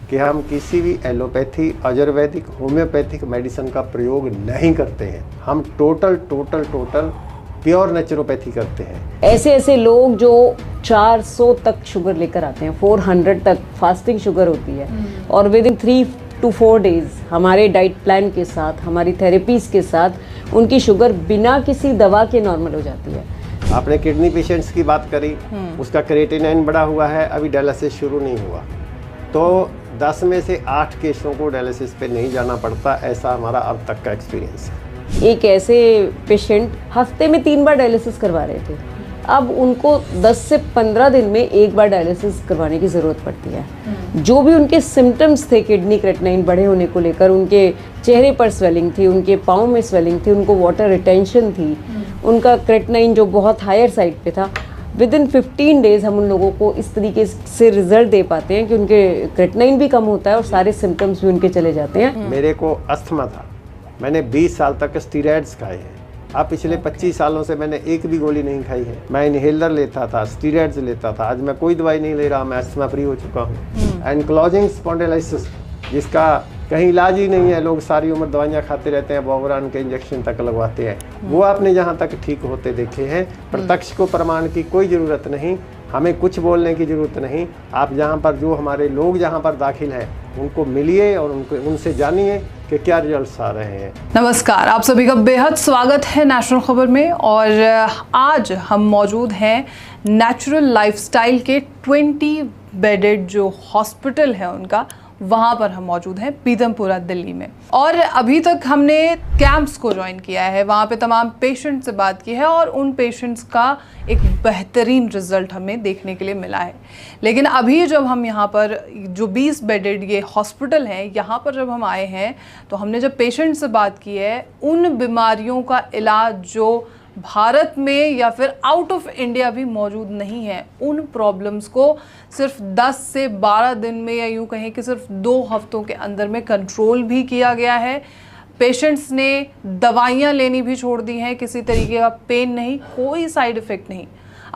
कि हम किसी भी एलोपैथी, आयुर्वेदिक, होम्योपैथिक मेडिसिन का प्रयोग नहीं करते हैं। हम टोटल प्योर नेचुरोपैथी करते हैं। ऐसे ऐसे लोग जो 400 तक शुगर लेकर आते हैं, 400 तक फास्टिंग शुगर होती है और विद इन 3 to 4 डेज हमारे डाइट प्लान के साथ, हमारी थेरेपीज के साथ उनकी शुगर बिना किसी दवा के नॉर्मल हो जाती है। आपने किडनी पेशेंट्स की बात करी, उसका क्रिएटिनिन बढ़ा हुआ है, अभी डायलिसिस शुरू नहीं हुआ, तो 10 में से 8 केसों को डायलिसिस पे नहीं जाना पड़ता। ऐसा हमारा अब तक का एक्सपीरियंस है। एक ऐसे पेशेंट हफ्ते में 3 बार डायलिसिस करवा रहे थे, अब उनको 10 से 15 दिन में एक बार डायलिसिस करवाने की ज़रूरत पड़ती है। जो भी उनके सिम्टम्स थे किडनी क्रेटिनिन बढ़े होने को लेकर, उनके चेहरे पर स्वेलिंग थी, उनके पाँव में स्वेलिंग थी, उनको वाटर रिटेंशन थी, उनका क्रेटिनिन जो बहुत हायर साइड पे था, विद इन 15 डेज हम उन लोगों को इस तरीके से रिजल्ट दे पाते हैं कि उनके क्रेटिनिन भी कम होता है और सारे सिम्टम्स भी उनके चले जाते हैं। मेरे को अस्थमा था, मैंने 20 साल तक स्टीरॉयड्स खाए हैं। अब पिछले 25 सालों से मैंने एक भी गोली नहीं खाई है। मैं इनहेलर लेता था, स्टीरॉयड्स लेता था, आज मैं कोई दवाई नहीं ले रहा, मैं अस्थमा फ्री हो चुका हूँ। एनक्लोजिंग स्पॉन्डिलाइटिस जिसका कहीं इलाज ही नहीं है, लोग सारी उम्र दवाइयाँ खाते रहते हैं, बोवरान के इंजेक्शन तक लगवाते हैं, वो आपने जहाँ तक ठीक होते देखे हैं। प्रत्यक्ष को प्रमाण की कोई ज़रूरत नहीं, हमें कुछ बोलने की ज़रूरत नहीं। आप जहाँ पर जो हमारे लोग जहाँ पर दाखिल हैं उनको मिलिए और उनसे जानिए कि क्या रिजल्ट्स आ रहे हैं। नमस्कार, आप सभी का बेहद स्वागत है नेशनल खबर में। और आज हम मौजूद हैं नेचुरल लाइफस्टाइल के 20 बेडेड जो हॉस्पिटल है उनका, वहाँ पर हम मौजूद हैं पीतमपुरा दिल्ली में। और अभी तक हमने कैंप्स को ज्वाइन किया है, वहाँ पे तमाम पेशेंट से बात की है और उन पेशेंट्स का एक बेहतरीन रिजल्ट हमें देखने के लिए मिला है। लेकिन अभी जब हम यहाँ पर जो 20 बेडेड ये हॉस्पिटल है, यहाँ पर जब हम आए हैं तो हमने जब पेशेंट से बात की है, उन बीमारियों का इलाज जो भारत में या फिर आउट ऑफ इंडिया भी मौजूद नहीं है, उन प्रॉब्लम्स को सिर्फ 10 से 12 दिन में या यूँ कहें कि सिर्फ 2 हफ्तों के अंदर में कंट्रोल भी किया गया है। पेशेंट्स ने दवाइयाँ लेनी भी छोड़ दी हैं, किसी तरीके का पेन नहीं, कोई साइड इफ़ेक्ट नहीं।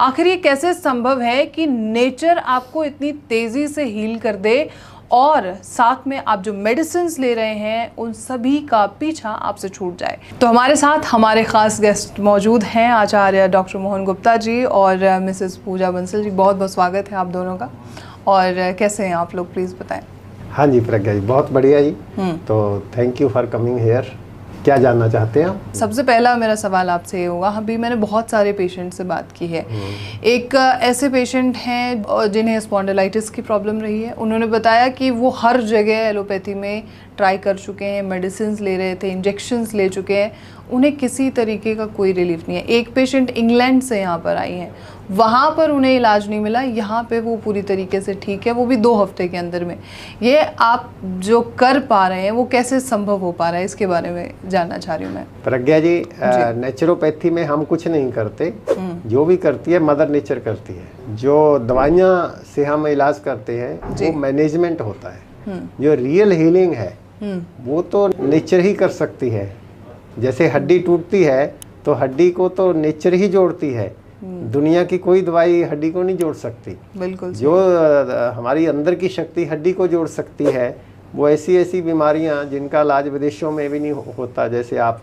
आखिर ये कैसे संभव है कि नेचर आपको इतनी तेज़ी से हील कर दे और साथ में आप जो मेडिसिन्स ले रहे हैं उन सभी का पीछा आपसे छूट जाए। तो हमारे साथ हमारे ख़ास गेस्ट मौजूद हैं, आचार्य डॉक्टर मोहन गुप्ता जी और मिसेस पूजा बंसल जी। बहुत बहुत स्वागत है आप दोनों का। और कैसे हैं आप लोग, प्लीज़ बताएं। हाँ जी प्रज्ञा जी, बहुत बढ़िया जी। तो thank you for coming here. क्या जानना चाहते हैं आप? सबसे पहला मेरा सवाल आपसे ये होगा, अभी मैंने बहुत सारे पेशेंट से बात की है। एक ऐसे पेशेंट हैं जिन्हें स्पॉन्डिलाइटिस की प्रॉब्लम रही है। उन्होंने बताया कि वो हर जगह एलोपैथी में ट्राई कर चुके हैं, मेडिसिन्स ले रहे थे, इंजेक्शन्स ले चुके हैं, उन्हें किसी तरीके का कोई रिलीफ नहीं है। एक पेशेंट इंग्लैंड से यहाँ पर आई हैं, वहाँ पर उन्हें इलाज नहीं मिला, यहाँ पे वो पूरी तरीके से ठीक है, वो भी 2 हफ्ते के अंदर में। ये आप जो कर पा रहे हैं वो कैसे संभव हो पा रहा है, इसके बारे में जानना चाह रही हूँ मैं। प्रज्ञा जी, नेचुरोपैथी में हम कुछ नहीं करते, जो भी करती है मदर नेचर करती है। जो दवाइयाँ से हम इलाज करते हैं वो मैनेजमेंट होता है। जो रियल हीलिंग है वो तो नेचर ही कर सकती है। जैसे हड्डी टूटती है तो हड्डी को तो नेचर ही जोड़ती है, दुनिया की कोई दवाई हड्डी को नहीं जोड़ सकती। बिल्कुल। जो हमारी अंदर की शक्ति हड्डी को जोड़ सकती है, वो ऐसी ऐसी बीमारियां जिनका इलाज विदेशों में भी नहीं होता। जैसे आप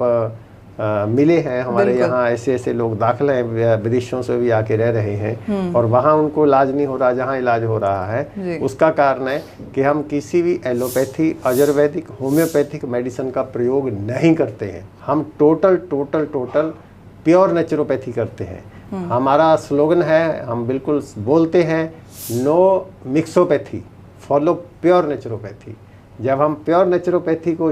मिले हैं, हमारे यहाँ ऐसे ऐसे लोग दाखिल हैं, विदेशों से भी आके रह रहे हैं और वहाँ उनको इलाज नहीं हो रहा, जहाँ इलाज हो रहा है। उसका कारण है कि हम किसी भी एलोपैथी, आयुर्वेदिक, होम्योपैथिक मेडिसिन का प्रयोग नहीं करते हैं। हम टोटल प्योर नेचुरोपैथी करते हैं। हमारा स्लोगन है, हम बिल्कुल बोलते हैं, no mixopathy, follow pure naturopathy. जब हम प्योर नेचुरोपैथी को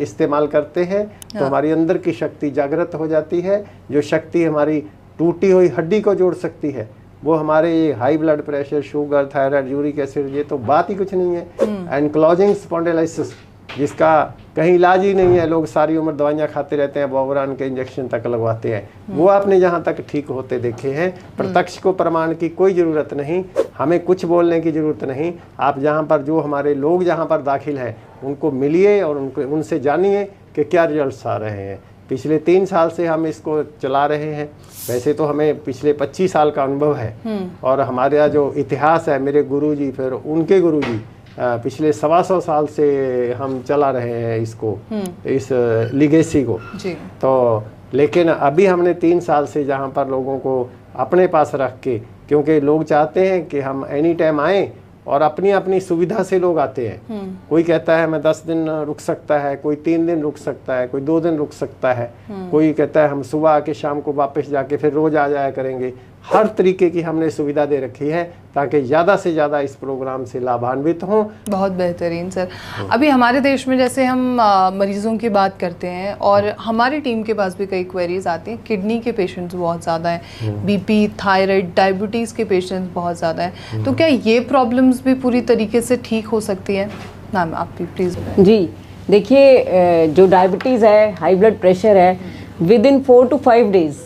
इस्तेमाल करते हैं तो हमारी अंदर की शक्ति जागृत हो जाती है। जो शक्ति हमारी टूटी हुई हड्डी को जोड़ सकती है, वो हमारे high blood pressure, sugar, thyroid, uric acid, ये तो बात ही कुछ नहीं है। एनक्लोजिंग स्पॉन्डिलाइटिस जिसका कहीं इलाज ही नहीं है, लोग सारी उम्र दवाइयाँ खाते रहते हैं, बोवरान के इंजेक्शन तक लगवाते हैं, वो आपने जहाँ तक ठीक होते देखे हैं। प्रत्यक्ष को प्रमाण की कोई ज़रूरत नहीं, हमें कुछ बोलने की ज़रूरत नहीं। आप जहाँ पर जो हमारे लोग जहाँ पर दाखिल हैं उनको मिलिए और उनसे जानिए कि क्या रिजल्ट्स आ रहे हैं। पिछले 3 साल से हम इसको चला रहे हैं। वैसे तो हमें पिछले 25 साल का अनुभव है और हमारा जो इतिहास है, मेरे गुरुजी, फिर उनके गुरुजी, पिछले 125 साल से हम चला रहे हैं इसको, इस लिगेसी को जी। तो लेकिन अभी हमने 3 साल से जहाँ पर लोगों को अपने पास रख के, क्योंकि लोग चाहते हैं कि हम एनी टाइम आए और अपनी अपनी सुविधा से लोग आते हैं। कोई कहता है मैं 10 दिन रुक सकता है, कोई 3 दिन रुक सकता है, कोई 2 दिन रुक सकता है, कोई कहता है हम सुबह आके शाम को वापस जाके फिर रोज आ जाया करेंगे। हर तरीके की हमने सुविधा दे रखी है ताकि ज़्यादा से ज़्यादा इस प्रोग्राम से लाभान्वित हों। बहुत बेहतरीन सर। अभी हमारे देश में जैसे हम मरीजों की बात करते हैं और हमारी टीम के पास भी कई क्वेरीज आती हैं, किडनी के पेशेंट्स बहुत ज़्यादा हैं, बीपी, थायराइड, डायबिटीज़ के पेशेंट्स बहुत ज़्यादा हैं, तो क्या ये प्रॉब्लम्स भी पूरी तरीके से ठीक हो सकती है? मैम आप भी प्लीज़। जी देखिए, जो डायबिटीज़ है, हाई ब्लड प्रेशर है, विद इन 4 to 5 डेज़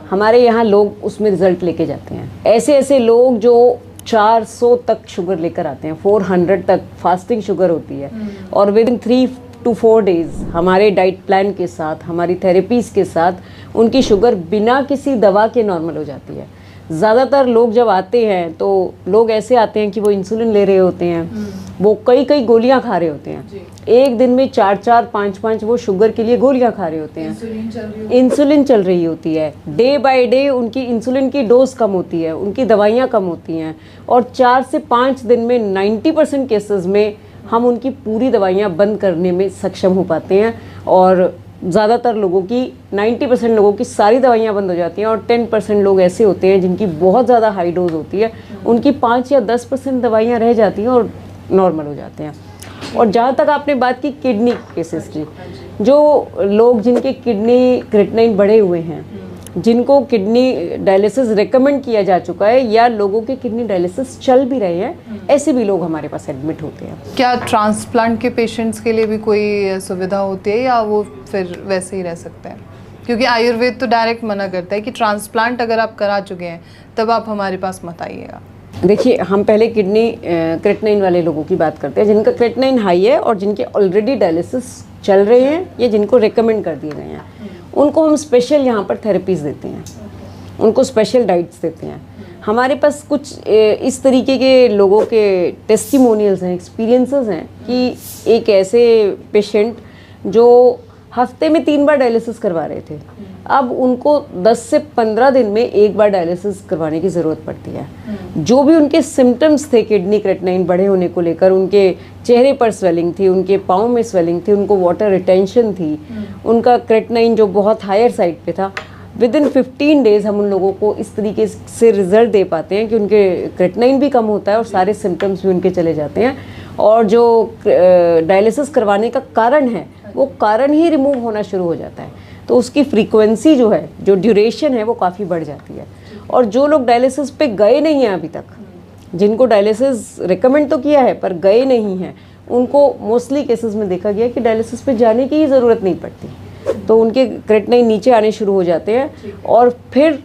हमारे यहाँ लोग उसमें रिजल्ट लेके जाते हैं। ऐसे ऐसे लोग जो 400 तक शुगर लेकर आते हैं, 400 तक फास्टिंग शुगर होती है, और विद इन 3 to 4 डेज़ हमारे डाइट प्लान के साथ, हमारी थेरेपीज़ के साथ उनकी शुगर बिना किसी दवा के नॉर्मल हो जाती है। ज़्यादातर लोग जब आते हैं तो लोग ऐसे आते हैं कि वो इंसुलिन ले रहे होते हैं, वो कई कई गोलियां खा रहे होते हैं, एक दिन में 4-4, 5-5 वो शुगर के लिए गोलियां खा रहे होते हैं, इंसुलिन चल रही होती है, डे बाय डे उनकी इंसुलिन की डोज कम होती है, उनकी दवाइयाँ कम होती हैं, और 4 से 5 दिन में 90% केसेस में हम उनकी पूरी दवाइयाँ बंद करने में सक्षम हो पाते हैं। और ज़्यादातर लोगों की 90% लोगों की सारी दवाइयाँ बंद हो जाती हैं, और 10% लोग ऐसे होते हैं जिनकी बहुत ज़्यादा हाई डोज होती है, उनकी 5 या 10% दवाइयाँ रह जाती हैं और नॉर्मल हो जाते हैं। और जहाँ तक आपने बात की किडनी केसेस की, जो लोग जिनके किडनी क्रिएटिनिन बढ़े हुए हैं, जिनको किडनी डायलिसिस रेकमेंड किया जा चुका है, या लोगों के किडनी डायलिसिस चल भी रहे हैं, ऐसे भी लोग हमारे पास एडमिट होते हैं। क्या ट्रांसप्लांट के पेशेंट्स के लिए भी कोई सुविधा होती है या वो फिर वैसे ही रह सकते हैं? क्योंकि आयुर्वेद तो डायरेक्ट मना करता है कि ट्रांसप्लांट अगर आप करा चुके हैं तब आप हमारे पास मत आइएगा। देखिए, हम पहले किडनी क्रिएटिनिन वाले लोगों की बात करते हैं, जिनका क्रिएटिनिन हाई है और जिनके ऑलरेडी डायलिसिस चल रहे हैं या जिनको रेकमेंड कर दिए गए हैं, उनको हम स्पेशल यहाँ पर थेरेपीज़ देते हैं, उनको स्पेशल डाइट्स देते हैं। हमारे पास कुछ इस तरीके के लोगों के टेस्टिमोनियल्स हैं, एक्सपीरियंसेस हैं कि एक ऐसे पेशेंट जो हफ्ते में 3 बार डायलिसिस करवा रहे थे, अब उनको 10 से 15 दिन में एक बार डायलिसिस करवाने की ज़रूरत पड़ती है। जो भी उनके सिम्टम्स थे किडनी क्रिएटिनिन बढ़े होने को लेकर, उनके चेहरे पर स्वेलिंग थी, उनके पाँव में स्वेलिंग थी, उनको वाटर रिटेंशन थी, उनका क्रिएटिनिन जो बहुत हायर साइड पे था, विद इन 15 डेज़ हम उन लोगों को इस तरीके से रिजल्ट दे पाते हैं कि उनके क्रिएटिनिन भी कम होता है और सारे सिम्टम्स भी उनके चले जाते हैं। और जो डायलिसिस करवाने का कारण है, वो कारण ही रिमूव होना शुरू हो जाता है, तो उसकी फ्रीक्वेंसी जो है, जो ड्यूरेशन है, वो काफ़ी बढ़ जाती है। और जो लोग डायलिसिस पे गए नहीं हैं अभी तक, जिनको डायलिसिस रिकमेंड तो किया है पर गए नहीं हैं, उनको मोस्टली केसेस में देखा गया कि डायलिसिस पे जाने की ही ज़रूरत नहीं पड़ती, तो उनके क्रिएटिनिन नीचे आने शुरू हो जाते हैं। और फिर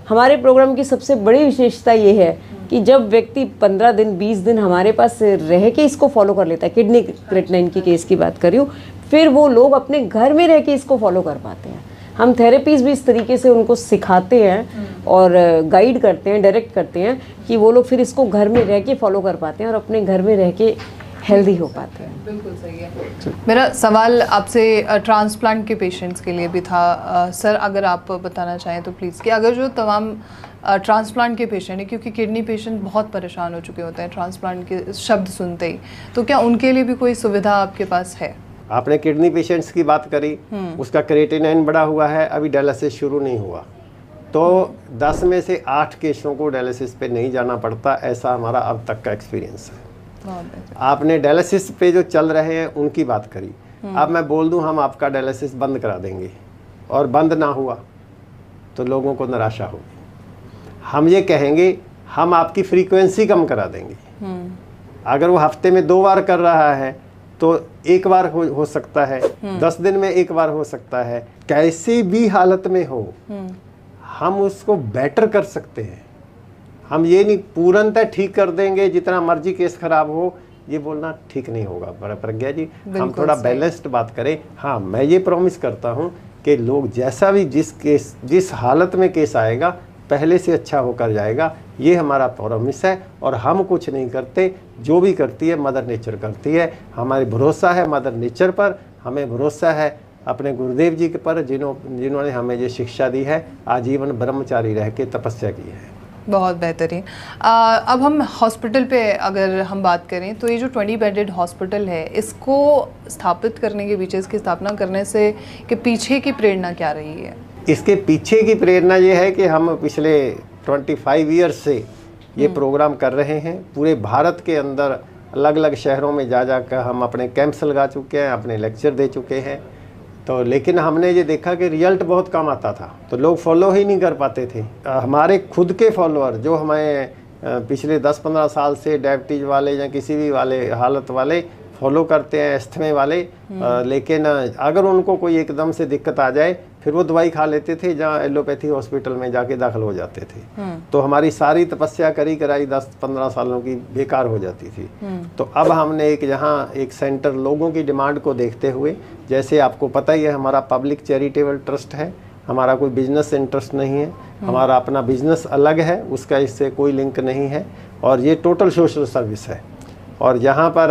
हमारे प्रोग्राम की सबसे बड़ी विशेषता ये है कि जब व्यक्ति 15 दिन 20 दिन हमारे पास रह के इसको फॉलो कर लेता है, किडनी क्रिएटिनिन की केस की बात कर रही हूँ, फिर वो लोग अपने घर में रह के इसको फॉलो कर पाते हैं। हम थेरेपीज़ भी इस तरीके से उनको सिखाते हैं और गाइड करते हैं, डायरेक्ट करते हैं कि वो लोग फिर इसको घर में रह के फॉलो कर पाते हैं और अपने घर में रह के हेल्दी हो पाते हैं। बिल्कुल सही है। मेरा सवाल आपसे ट्रांसप्लांट के पेशेंट्स के लिए भी था। सर अगर आप बताना चाहें तो प्लीज़, कि अगर जो तमाम ट्रांसप्लांट के पेशेंट हैं, क्योंकि किडनी पेशेंट बहुत परेशान हो चुके होते हैं ट्रांसप्लांट के शब्द सुनते ही, तो क्या उनके लिए भी कोई सुविधा आपके पास है? आपने किडनी पेशेंट्स की बात करी, उसका क्रिएटिनिन बढ़ा हुआ है, अभी डायलिसिस शुरू नहीं हुआ, तो 10 में से 8 केसों को डायलिसिस पे नहीं जाना पड़ता, ऐसा हमारा अब तक का एक्सपीरियंस है। आपने डायलिसिस पे जो चल रहे हैं उनकी बात करी, अब मैं बोल दूं हम आपका डायलिसिस बंद करा देंगे और बंद ना हुआ तो लोगों को निराशा होगी। हम ये कहेंगे हम आपकी फ्रीक्वेंसी कम करा देंगे। अगर वो हफ्ते में 2 बार कर रहा है तो 1 बार हो सकता है, 10 दिन में 1 बार हो सकता है, कैसी भी हालत में हो हम उसको बेटर कर सकते हैं। हम ये नहीं पूर्णतः ठीक कर देंगे, जितना मर्जी केस खराब हो, ये बोलना ठीक नहीं होगा। बड़ा प्रज्ञा जी, हम थोड़ा बैलेंस्ड बात करें। हाँ, मैं ये प्रॉमिस करता हूँ कि लोग जैसा भी जिस हालत में केस आएगा पहले से अच्छा होकर जाएगा। ये हमारा प्रॉमिस है और हम कुछ नहीं करते, जो भी करती है मदर नेचर करती है। हमारे भरोसा है मदर नेचर पर, हमें भरोसा है अपने गुरुदेव जी के पर, जिन्होंने हमें ये शिक्षा दी है, आजीवन ब्रह्मचारी रह के तपस्या की है। बहुत बेहतरीन। अब हम हॉस्पिटल पे अगर हम बात करें तो ये जो 20 बेडेड हॉस्पिटल है, इसको स्थापित करने के पीछे, इसकी स्थापना करने से के पीछे की प्रेरणा क्या रही है? इसके पीछे की प्रेरणा ये है कि हम पिछले 25 ईयर्स से ये प्रोग्राम कर रहे हैं। पूरे भारत के अंदर अलग अलग शहरों में जा कर हम अपने कैंप्स लगा चुके हैं, अपने लेक्चर दे चुके हैं। तो लेकिन हमने ये देखा कि रिजल्ट बहुत कम आता था, तो लोग फॉलो ही नहीं कर पाते थे। हमारे खुद के फॉलोअर जो हमें पिछले 10-15 साल से डायबिटीज वाले या किसी भी वाले हालत वाले फॉलो करते हैं, अस्थमे वाले, लेकिन अगर उनको कोई एकदम से दिक्कत आ जाए फिर वो दवाई खा लेते थे, जहाँ एलोपैथी हॉस्पिटल में जाके दाखिल हो जाते थे। तो हमारी सारी तपस्या करी कराई 10-15 सालों की बेकार हो जाती थी। तो अब हमने एक सेंटर लोगों की डिमांड को देखते हुए, जैसे आपको पता ही है हमारा पब्लिक चैरिटेबल ट्रस्ट है, हमारा कोई बिजनेस इंटरेस्ट नहीं है, हमारा अपना बिजनेस अलग है, उसका इससे कोई लिंक नहीं है, और ये टोटल सोशल सर्विस है। और यहाँ पर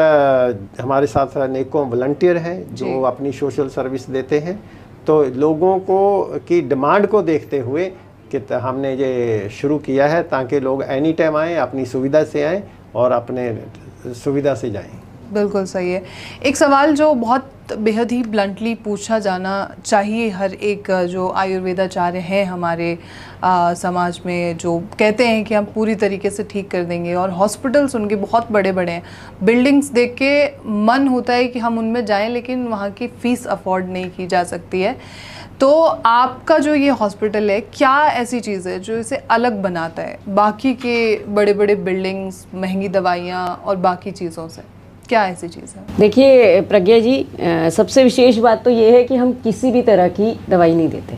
हमारे साथ अनेकों वॉलंटियर हैं जो अपनी सोशल सर्विस देते हैं। तो लोगों को की डिमांड को देखते हुए कि हमने ये शुरू किया है, ताकि लोग एनी टाइम आएँ, अपनी सुविधा से आएँ और अपने सुविधा से जाएँ। बिल्कुल सही है। एक सवाल जो बहुत बेहद ही ब्लंटली पूछा जाना चाहिए हर एक जो आयुर्वेदाचार्य हैं हमारे समाज में, जो कहते हैं कि हम पूरी तरीके से ठीक कर देंगे, और हॉस्पिटल्स उनके बहुत बड़े बड़े हैं, बिल्डिंग्स देख के मन होता है कि हम उनमें जाएं, लेकिन वहाँ की फ़ीस अफोर्ड नहीं की जा सकती है। तो आपका जो ये हॉस्पिटल है, क्या ऐसी चीज़ है जो इसे अलग बनाता है बाकी के बड़े बड़े बिल्डिंग्स, महंगी दवाइयाँ और बाकी चीज़ों से? क्या ऐसी चीज़ है? देखिए प्रज्ञा जी, सबसे विशेष बात तो ये है कि हम किसी भी तरह की दवाई नहीं देते।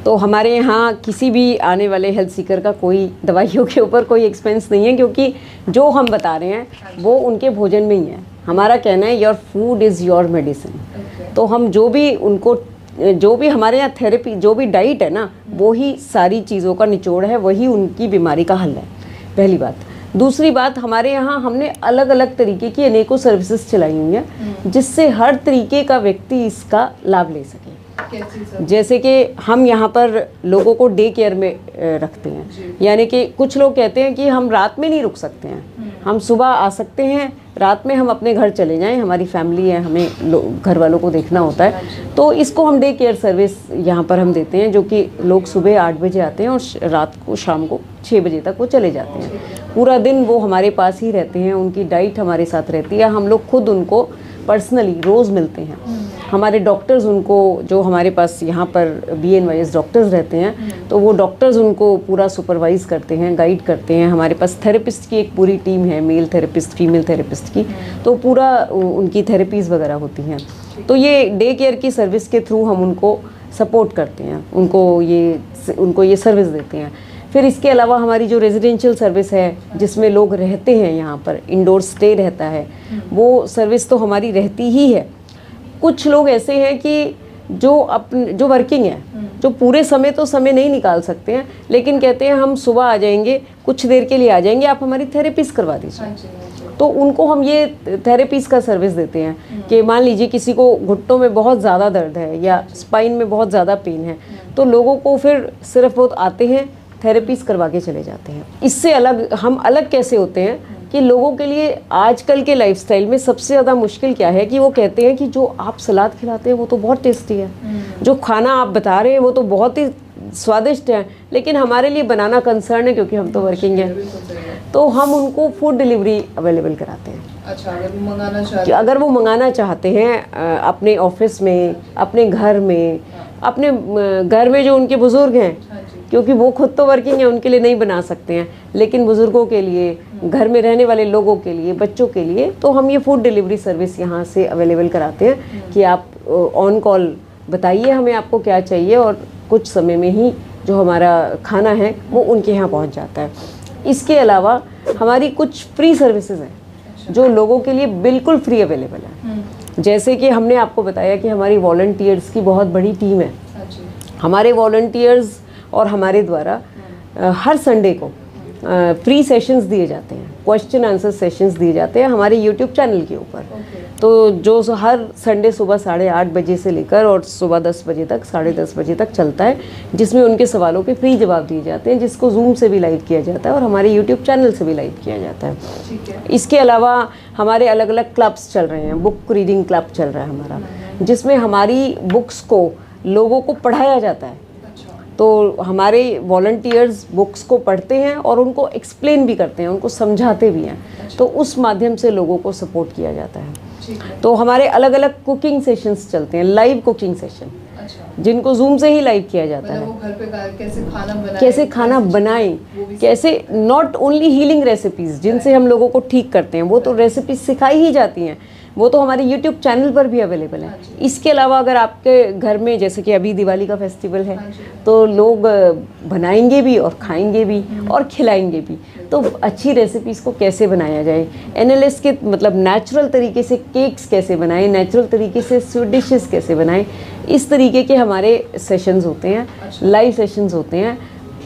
तो हमारे यहाँ किसी भी आने वाले हेल्थ सीकर का कोई दवाइयों के ऊपर कोई एक्सपेंस नहीं है, क्योंकि जो हम बता रहे हैं वो उनके भोजन में ही है। हमारा कहना है your food is your medicine. तो हम जो भी हमारे यहाँ थेरेपी, जो भी डाइट है ना, वो ही सारी चीज़ों का निचोड़ है, वही उनकी बीमारी का हल है, पहली बात। दूसरी बात, हमारे यहाँ हमने अलग अलग तरीके की अनेकों सर्विसेज चलाई हुई हैं, जिससे हर तरीके का व्यक्ति इसका लाभ ले सके। जैसे कि हम यहाँ पर लोगों को डे केयर में रखते हैं, यानी कि कुछ लोग कहते हैं कि हम रात में नहीं रुक सकते हैं, हम सुबह आ सकते हैं, रात में हम अपने घर चले जाएं, हमारी फैमिली है, हमें घर वालों को देखना होता है। तो इसको हम डे केयर सर्विस यहाँ पर हम देते हैं, जो कि लोग सुबह 8 बजे आते हैं और रात को शाम को 6 बजे तक वो चले जाते हैं। पूरा दिन वो हमारे पास ही रहते हैं, उनकी डाइट हमारे साथ रहती है, हम लोग खुद उनको पर्सनली रोज़ मिलते हैं। हमारे डॉक्टर्स उनको, जो हमारे पास यहाँ पर BNYS डॉक्टर्स रहते हैं, तो वो डॉक्टर्स उनको पूरा सुपरवाइज़ करते हैं, गाइड करते हैं। हमारे पास थेरेपिस्ट की एक पूरी टीम है, मेल थेरेपिस्ट, फीमेल थेरेपिस्ट की, तो पूरा उनकी थेरेपीज़ वगैरह होती हैं। तो ये डे केयर की सर्विस के थ्रू हम उनको सपोर्ट करते हैं, उनको ये सर्विस देते हैं। फिर इसके अलावा हमारी जो रेजिडेंशियल सर्विस है, जिसमें लोग रहते हैं, यहाँ पर इंडोर स्टे रहता है, वो सर्विस तो हमारी रहती ही है। कुछ लोग ऐसे हैं कि जो वर्किंग है, जो पूरे समय नहीं निकाल सकते हैं, लेकिन कहते हैं हम सुबह आ जाएंगे, कुछ देर के लिए आ जाएंगे, आप हमारी थेरेपीज करवा दीजिए। तो उनको हम ये थेरेपीज का सर्विस देते हैं कि मान लीजिए किसी को घुटनों में बहुत ज़्यादा दर्द है या स्पाइन में बहुत ज़्यादा पेन है, तो लोगों को फिर सिर्फ वो आते हैं, थेरेपीज करवा के चले जाते हैं। इससे हम अलग कैसे होते हैं कि लोगों के लिए आजकल के लाइफस्टाइल में सबसे ज़्यादा मुश्किल क्या है कि वो कहते हैं कि जो आप सलाद खिलाते हैं वो तो बहुत टेस्टी है, जो खाना आप बता रहे हैं वो तो बहुत ही स्वादिष्ट है, लेकिन हमारे लिए बनाना कंसर्न है, क्योंकि हम तो वर्किंग हैं। तो हम उनको फूड डिलीवरी अवेलेबल कराते हैं। अच्छा, अगर वो मंगाना चाहते हैं अपने ऑफिस में, अपने घर में जो उनके बुज़ुर्ग हैं, क्योंकि वो खुद तो वर्किंग है, उनके लिए नहीं बना सकते हैं, लेकिन बुज़ुर्गों के लिए, घर में रहने वाले लोगों के लिए, बच्चों के लिए, तो हम ये फूड डिलीवरी सर्विस यहाँ से अवेलेबल कराते हैं कि आप ऑन कॉल बताइए हमें आपको क्या चाहिए, और कुछ समय में ही जो हमारा खाना है वो उनके यहाँ पहुँच जाता है। इसके अलावा हमारी कुछ फ्री सर्विसेज हैं जो लोगों के लिए बिल्कुल फ्री अवेलेबल है। जैसे कि हमने आपको बताया कि हमारी वॉलंटियर्स की बहुत बड़ी टीम है। हमारे वॉलंटियर्स और हमारे द्वारा हर संडे को फ्री सेशंस दिए जाते हैं, क्वेश्चन आंसर सेशंस दिए जाते हैं हमारे यूट्यूब चैनल के ऊपर। तो जो हर संडे सुबह 8:30 बजे से लेकर और सुबह 10 बजे तक, 10:30 बजे तक चलता है, जिसमें उनके सवालों के फ्री जवाब दिए जाते हैं, जिसको जूम से भी लाइव किया जाता है और हमारे यूट्यूब चैनल से भी लाइव किया जाता है। इसके अलावा हमारे अलग अलग क्लब्स चल रहे हैं, बुक रीडिंग क्लब चल रहा है हमारा, जिसमें हमारी बुक्स को लोगों को पढ़ाया जाता है। तो हमारे वॉलंटियर्स बुक्स को पढ़ते हैं और उनको एक्सप्लेन भी करते हैं, उनको समझाते भी हैं। तो उस माध्यम से लोगों को सपोर्ट किया जाता है। तो हमारे अलग अलग कुकिंग सेशंस चलते हैं, लाइव कुकिंग सेशन, जिनको जूम से ही लाइव किया जाता है। वो घर पे कैसे खाना बनाएं, कैसे नॉट ओनली हीलिंग रेसिपीज जिनसे हम लोगों को ठीक करते हैं, वो तो रेसिपीज सिखाई ही जाती हैं, वो तो हमारे YouTube चैनल पर भी अवेलेबल है। इसके अलावा अगर आपके घर में, जैसे कि अभी दिवाली का फेस्टिवल है, तो लोग बनाएंगे भी और खाएंगे भी और खिलाएंगे भी। तो अच्छी रेसिपीज़ को कैसे बनाया जाए, NLS के मतलब नेचुरल तरीके से केक्स कैसे बनाएं, नेचुरल तरीके से स्वीट डिशेस कैसे बनाएं, इस तरीके के हमारे सेशंस होते हैं, लाइव सेशंस होते हैं।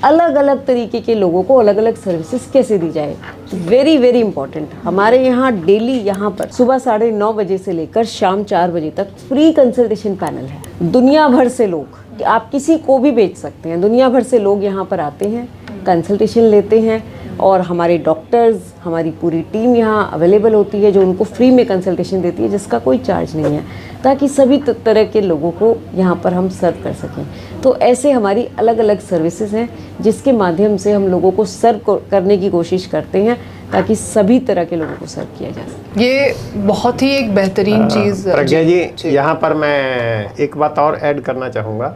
अलग अलग तरीके के लोगों को अलग अलग सर्विसेज कैसे दी जाए, वेरी वेरी इंपॉर्टेंट। हमारे यहाँ डेली यहाँ पर सुबह 9:30 बजे से लेकर शाम 4 बजे तक फ्री कंसल्टेशन पैनल है। दुनिया भर से लोग, आप किसी को भी भेज सकते हैं, दुनिया भर से लोग यहाँ पर आते हैं, कंसल्टेशन लेते हैं और हमारे डॉक्टर्स, हमारी पूरी टीम यहाँ अवेलेबल होती है जो उनको फ्री में कंसल्टेशन देती है, जिसका कोई चार्ज नहीं है, ताकि सभी तरह के लोगों को यहाँ पर हम सर्व कर सकें। तो ऐसे हमारी अलग अलग सर्विसेज हैं जिसके माध्यम से हम लोगों को सर्व करने की कोशिश करते हैं, ताकि सभी तरह के लोगों को सर्व किया जा सके। ये बहुत ही एक बेहतरीन चीज़। प्रज्ञा जी, यहाँ पर मैं एक बात और ऐड करना चाहूँगा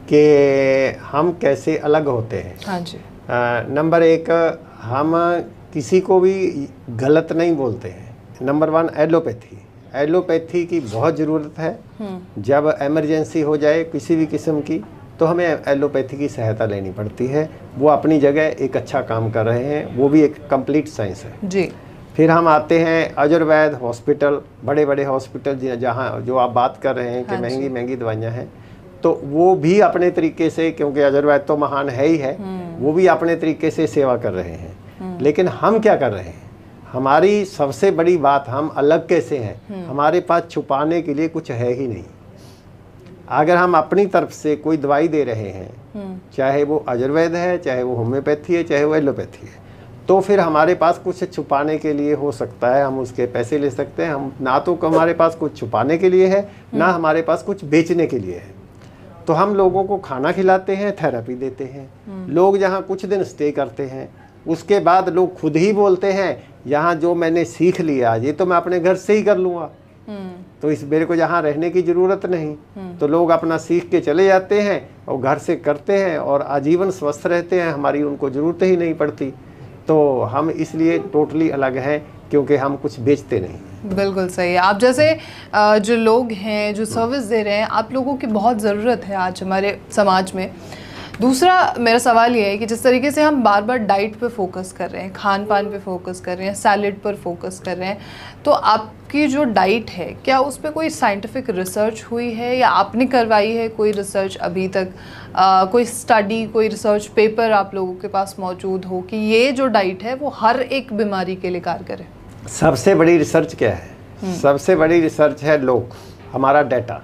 कि हम कैसे अलग होते हैं। हाँ जी। नंबर 1, हम किसी को भी गलत नहीं बोलते हैं। नंबर 1, एलोपैथी की बहुत ज़रूरत है। जब इमरजेंसी हो जाए किसी भी किस्म की, तो हमें एलोपैथी की सहायता लेनी पड़ती है। वो अपनी जगह एक अच्छा काम कर रहे हैं, वो भी एक कंप्लीट साइंस है जी। फिर हम आते हैं आयुर्वेद हॉस्पिटल, बड़े बड़े हॉस्पिटल जहाँ जो आप बात कर रहे हैं कि महंगी महंगी दवाइयाँ हैं, तो वो भी अपने तरीके से, क्योंकि आयुर्वेद तो महान है ही है, वो भी अपने तरीके से सेवा कर रहे हैं। लेकिन हम क्या कर रहे हैं, हमारी सबसे बड़ी बात, हम अलग कैसे हैं, हमारे पास छुपाने के लिए कुछ है ही नहीं। अगर हम अपनी तरफ से कोई दवाई दे रहे हैं, चाहे वो आयुर्वेद है, चाहे वो होम्योपैथी है, चाहे वो एलोपैथी है, तो फिर हमारे पास कुछ छुपाने के लिए हो सकता है, हम उसके पैसे ले सकते हैं। हम ना तो हमारे पास कुछ छुपाने के लिए है, ना हमारे पास कुछ बेचने के लिए है। तो हम लोगों को खाना खिलाते हैं, थेरेपी देते हैं। लोग जहाँ कुछ दिन स्टे करते हैं, उसके बाद लोग खुद ही बोलते हैं, यहाँ जो मैंने सीख लिया ये तो मैं अपने घर से ही कर लूँगा, तो इस मेरे को यहाँ रहने की ज़रूरत नहीं। तो लोग अपना सीख के चले जाते हैं और घर से करते हैं और आजीवन स्वस्थ रहते हैं, हमारी उनको ज़रूरत ही नहीं पड़ती। तो हम इसलिए टोटली अलग हैं, क्योंकि हम कुछ बेचते नहीं। बिल्कुल सही है। आप जैसे जो लोग हैं जो सर्विस दे रहे हैं, आप लोगों की बहुत ज़रूरत है आज हमारे समाज में। दूसरा मेरा सवाल ये है कि जिस तरीके से हम बार बार डाइट पे फोकस कर रहे हैं, खान पान पे फोकस कर रहे हैं, सैलेड पर फोकस कर रहे हैं, तो आपकी जो डाइट है, क्या उस पर कोई साइंटिफिक रिसर्च हुई है या आपने करवाई है कोई रिसर्च अभी तक? कोई स्टडी, कोई रिसर्च पेपर आप लोगों के पास मौजूद हो कि ये जो डाइट है वो हर एक बीमारी के लिए कारगर है? सबसे बड़ी रिसर्च क्या है? सबसे बड़ी रिसर्च है लोग, हमारा डाटा।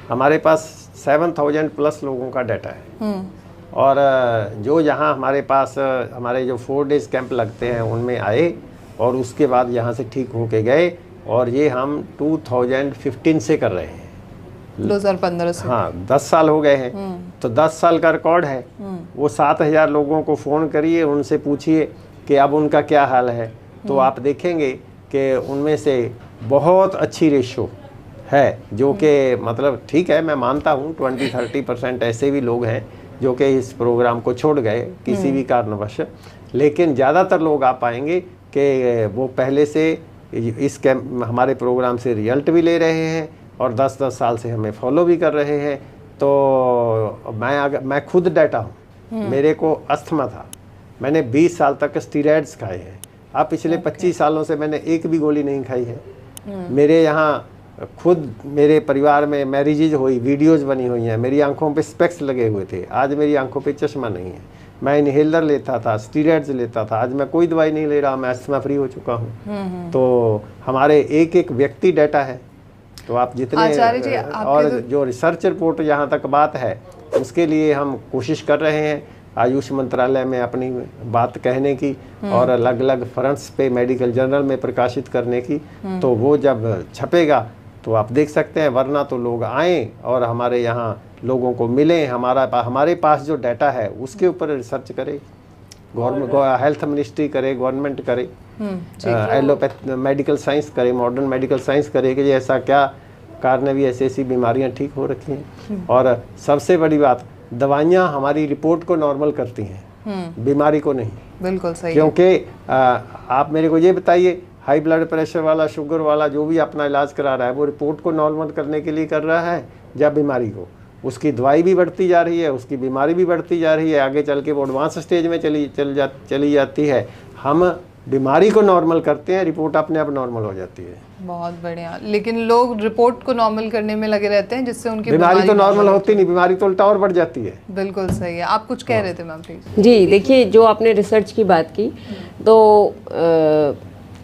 हमारे पास 7000 प्लस लोगों का डाटा है। और जो यहाँ हमारे पास हमारे जो 4 डेज कैंप लगते हैं उनमें आए और उसके बाद यहाँ से ठीक होके गए, और ये हम 2015 से कर रहे हैं, 2015 से। हाँ, 10 साल हो गए हैं। तो 10 साल का रिकॉर्ड है। वो 7000 लोगों को फ़ोन करिए, उनसे पूछिए कि अब उनका क्या हाल है, तो आप देखेंगे कि उनमें से बहुत अच्छी रेशो है, जो कि मतलब ठीक है, मैं मानता हूँ 20-30% ऐसे भी लोग हैं जो कि इस प्रोग्राम को छोड़ गए किसी भी कारणवश, लेकिन ज़्यादातर लोग आप पाएंगे कि वो पहले से इस कैंप हमारे प्रोग्राम से रिजल्ट भी ले रहे हैं और 10-10 साल से हमें फॉलो भी कर रहे हैं। तो मैं खुद डाटा हूँ, मेरे को अस्थमा था, मैंने 20 साल तक स्टीरॉयड्स खाए हैं। अब पिछले 25 सालों से मैंने एक भी गोली नहीं खाई है। मेरे यहाँ खुद मेरे परिवार में मैरिजेज हुई, वीडियोस बनी हुई हैं, मेरी आंखों पे स्पेक्स लगे हुए थे, आज मेरी आंखों पे चश्मा नहीं है। मैं इनहेलर लेता था, स्टीरॉइड्स लेता था, आज मैं कोई दवाई नहीं ले रहा, मैं अस्थमा फ्री हो चुका हूँ। तो हमारे एक एक व्यक्ति डाटा है। तो आप जितने और जो रिसर्च रिपोर्ट यहाँ तक बात है उसके लिए हम कोशिश कर रहे हैं आयुष मंत्रालय में अपनी बात कहने की और अलग अलग फ्रंट्स पे मेडिकल जर्नल में प्रकाशित करने की। तो वो जब छपेगा तो आप देख सकते हैं, वरना तो लोग आएँ और हमारे यहाँ लोगों को मिलें, हमारे पास जो डाटा है उसके ऊपर रिसर्च करे, गवर्नमेंट हेल्थ मिनिस्ट्री करे, गवर्नमेंट करे, एलोपैथ मेडिकल साइंस करे, मॉडर्न मेडिकल साइंस करे कि ऐसा क्या कारण है भी ऐसी बीमारियां ठीक हो रखी हैं। और सबसे बड़ी बात, दवाइयां हमारी रिपोर्ट को नॉर्मल करती हैं, बीमारी को नहीं। बिल्कुल सही। क्योंकि आप मेरे को ये बताइए, हाई ब्लड प्रेशर वाला, शुगर वाला जो भी अपना इलाज करा रहा है वो रिपोर्ट को नॉर्मल करने के लिए कर रहा है या बीमारी को? उसकी दवाई भी बढ़ती जा रही है, उसकी बीमारी भी बढ़ती जा रही है, आगे चल के वो एडवांस स्टेज में चली जाती है। हम बीमारी को नॉर्मल करते हैं, रिपोर्ट अपने आप नॉर्मल हो जाती है। बहुत बढ़िया। लेकिन लोग रिपोर्ट को नॉर्मल करने में लगे रहते हैं जिससे उनकी बीमारी तो नॉर्मल होती नहीं, बीमारी तो उल्टा और बढ़ जाती है। बिल्कुल सही है। आप कुछ कह रहे थे मैम प्लीज। जी देखिए, जो आपने रिसर्च की बात की, तो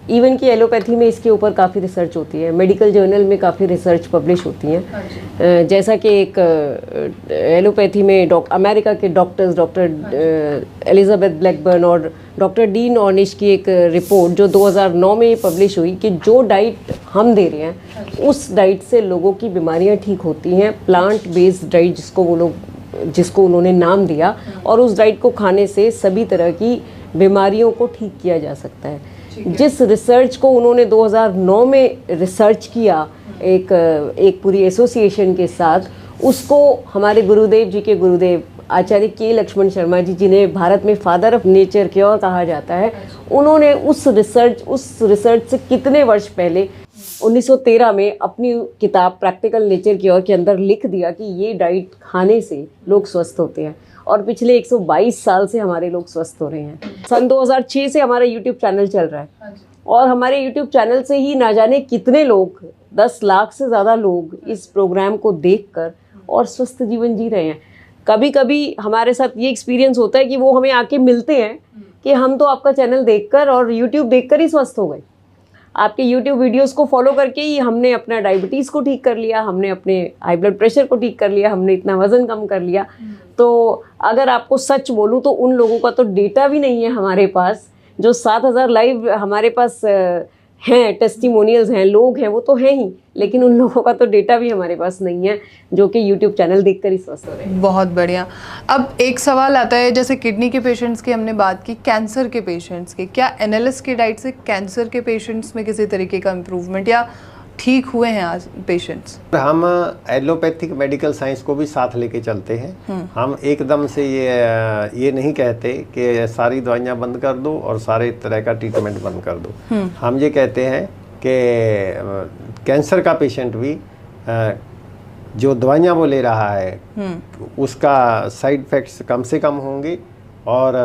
इवन की एलोपैथी में इसके ऊपर काफ़ी रिसर्च होती है, मेडिकल जर्नल में काफ़ी रिसर्च पब्लिश होती हैं। जैसा कि एक एलोपैथी में अमेरिका के डॉक्टर एलिजाबेथ ब्लैकबर्न और डॉक्टर डीन ऑर्निश की एक रिपोर्ट जो 2009 में पब्लिश हुई कि जो डाइट हम दे रहे हैं उस डाइट से लोगों की बीमारियां ठीक होती हैं। प्लांट बेस्ड डाइट जिसको उन्होंने नाम दिया, और उस डाइट को खाने से सभी तरह की बीमारियों को ठीक किया जा सकता है। जिस रिसर्च को उन्होंने 2009 में रिसर्च किया एक पूरी एसोसिएशन के साथ, उसको हमारे गुरुदेव जी के गुरुदेव आचार्य के लक्ष्मण शर्मा जी, जिन्हें भारत में फादर ऑफ नेचर क्योर कहा जाता है, उन्होंने उस रिसर्च से कितने वर्ष पहले 1913 में अपनी किताब प्रैक्टिकल नेचर क्योर के अंदर लिख दिया कि ये डाइट खाने से लोग स्वस्थ होते हैं। और पिछले 122 साल से हमारे लोग स्वस्थ हो रहे हैं। सन 2006 से हमारा यूट्यूब चैनल चल रहा है और हमारे यूट्यूब चैनल से ही ना जाने कितने लोग, 10 लाख से ज़्यादा लोग इस प्रोग्राम को देखकर और स्वस्थ जीवन जी रहे हैं। कभी कभी हमारे साथ ये एक्सपीरियंस होता है कि वो हमें आके मिलते हैं कि हम तो आपका चैनल देखकर और यूट्यूब देखकर ही स्वस्थ हो गए, आपके यूट्यूब वीडियोस को फॉलो करके ही हमने अपना डायबिटीज़ को ठीक कर लिया, हमने अपने हाई ब्लड प्रेशर को ठीक कर लिया, हमने इतना वज़न कम कर लिया। तो अगर आपको सच बोलूँ तो उन लोगों का तो डेटा भी नहीं है हमारे पास, जो 7000 लाइव हमारे पास हैं, टेस्टिमोनियल्स हैं, लोग हैं, वो तो हैं ही, लेकिन उन लोगों का तो डेटा भी हमारे पास नहीं है जो कि यूट्यूब चैनल देखकर ही स्वस्थ हो रहे हैं। बहुत बढ़िया। अब एक सवाल आता है, जैसे किडनी के पेशेंट्स की हमने बात की, कैंसर के पेशेंट्स की, क्या एनालिस की डाइट से कैंसर के पेशेंट्स में किसी तरीके का इम्प्रूवमेंट या ठीक हुए हैं आज पेशेंट्स? हम एलोपैथिक मेडिकल साइंस को भी साथ लेके चलते हैं। हम एकदम से ये नहीं कहते कि सारी दवाइयाँ बंद कर दो और सारे तरह का ट्रीटमेंट बंद कर दो। हम ये कहते हैं कि कैंसर का पेशेंट भी जो दवाइयाँ वो ले रहा है उसका साइड इफ़ेक्ट्स कम से कम होंगे और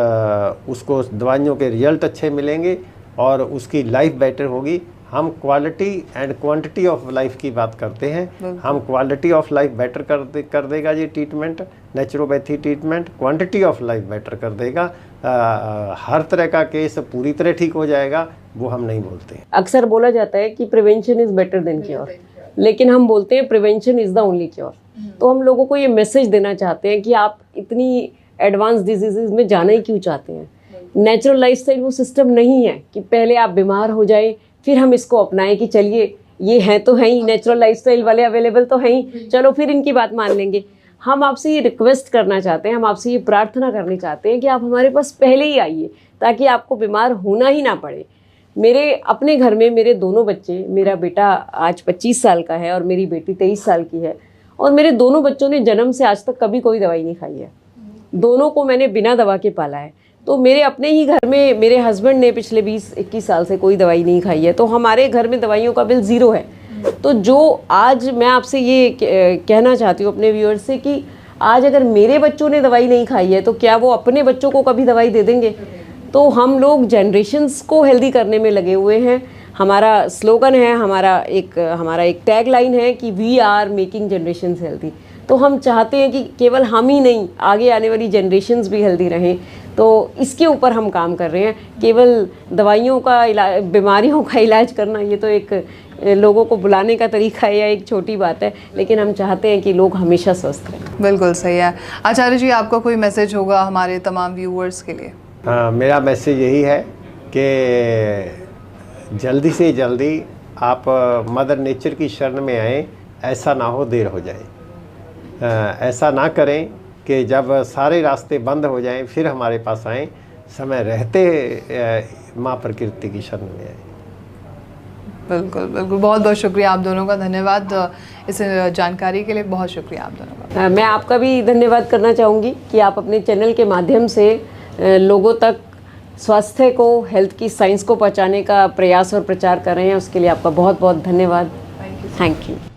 उसको दवाइयों के रिजल्ट अच्छे मिलेंगे और उसकी लाइफ बेटर होगी। हम quality and quantity of life की बात करते हैं। हम क्वालिटी ऑफ लाइफ बेटर कर देगा ये treatment, naturopathy treatment quantity of life better कर देगा। हर तरह का केस पूरी तरह ठीक हो जाएगा वो हम नहीं बोलते। अक्सर बोला जाता है कि prevention is better than cure, लेकिन हम बोलते हैं prevention is the only cure. तो हम लोगों को ये मैसेज देना चाहते हैं कि आप इतनी एडवांस डिजीज़ में जाना ही क्यों चाहते हैं। नेचुरल लाइफस्टाइल वो सिस्टम नहीं है कि पहले आप बीमार हो जाए फिर हम इसको अपनाएं कि चलिए ये है तो है ही, नेचुरल लाइफस्टाइल वाले अवेलेबल तो है ही, चलो फिर इनकी बात मान लेंगे। हम आपसे ये रिक्वेस्ट करना चाहते हैं, हम आपसे ये प्रार्थना करनी चाहते हैं कि आप हमारे पास पहले ही आइए ताकि आपको बीमार होना ही ना पड़े। मेरे अपने घर में मेरे दोनों बच्चे, मेरा बेटा आज 25 साल का है और मेरी बेटी 23 साल की है, और मेरे दोनों बच्चों ने जन्म से आज तक कभी कोई दवाई नहीं खाई है। दोनों को मैंने बिना दवा के पाला है। तो मेरे अपने ही घर में मेरे हस्बैंड ने पिछले 20-21 साल से कोई दवाई नहीं खाई है, तो हमारे घर में दवाइयों का बिल 0 है। तो जो आज मैं आपसे ये कहना चाहती हूँ अपने व्यूअर्स से कि आज अगर मेरे बच्चों ने दवाई नहीं खाई है तो क्या वो अपने बच्चों को कभी दवाई दे देंगे? तो हम लोग जनरेशन्स को हेल्दी करने में लगे हुए हैं। हमारा स्लोगन है, हमारा एक टैग लाइन है कि we are making generations healthy. तो हम चाहते हैं कि केवल हम ही नहीं, आगे आने वाली जनरेशन्स भी हेल्दी रहें। तो इसके ऊपर हम काम कर रहे हैं। केवल दवाइयों का इलाज, बीमारियों का इलाज करना, ये तो एक लोगों को बुलाने का तरीका है या एक छोटी बात है, लेकिन हम चाहते हैं कि लोग हमेशा स्वस्थ रहें। बिल्कुल सही है। आचार्य जी, आपका कोई मैसेज होगा हमारे तमाम व्यूअर्स के लिए? मेरा मैसेज यही है कि जल्दी से जल्दी आप मदर नेचर की शरण में आएँ, ऐसा ना हो देर हो जाए। ऐसा ना करें कि जब सारे रास्ते बंद हो जाएं फिर हमारे पास आएँ, समय रहते माँ प्रकृति की शरण में आएँ। बिल्कुल बिल्कुल, बहुत बहुत शुक्रिया आप दोनों का, धन्यवाद इस जानकारी के लिए, बहुत शुक्रिया आप दोनों का। मैं आपका भी धन्यवाद करना चाहूँगी कि आप अपने चैनल के माध्यम से लोगों तक स्वास्थ्य को, हेल्थ की साइंस को पहुँचाने का प्रयास और प्रचार कर रहे हैं। उसके लिए आपका बहुत बहुत धन्यवाद। Thank you.